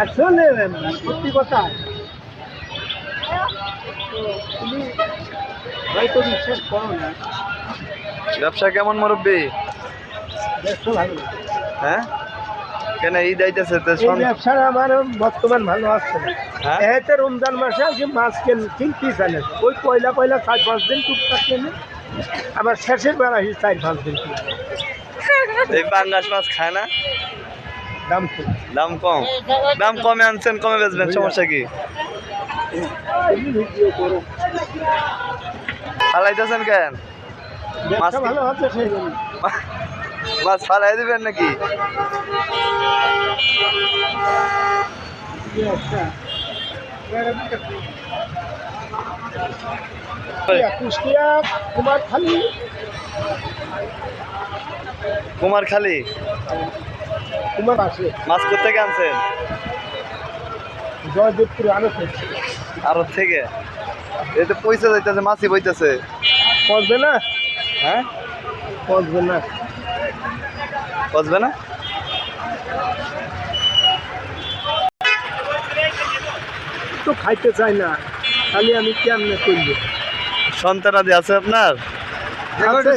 আসলে সত্যি কথা তুমি হয়তো বিশ্বাস করো না, ব্যবসা কেমন মুরব্বী? ব্যবসা ভালো না। হ্যাঁ, কেন ঈদ আইতেছে তো এই ব্যবসাটা আমার বর্তমান ভালো আসছে না। হ্যাঁ? এতে রমজান মাসে আজকে মাছ কিনতে চালে ওই পয়লা 4-5 দিন টুকটাক কেনে, আবার শেষের বেলা 4-5 দিন কিনে। এই পাঙ্গাস মাছ খায় না? দাম কম। দাম কম? দাম কমে আনছেন, কমে বেচবেন, সমস্যা কি? তুমি ভিডিও করো, ফালাইতেছেন কেন? ব্যবসা ভালো হচ্ছে সেই জন্য। মাছ ফালাই দিবেন নাকি? কুষ্টিয়া কুমারখালী, কুমারখালী কুমার আছে মাছ কোথেকে আনছেন? জয়দেবপুরে আরো করছে। আরব থেকে? এতে পয়সা যাইতেছে, মাছই বইতেছে। পচবে না, হ্যাঁ, পচবে না। বসবে না? তো খাইতে চাই না, খালি আমি কেমনে করবো। সন্তানাদি আছে আপনার? আছে।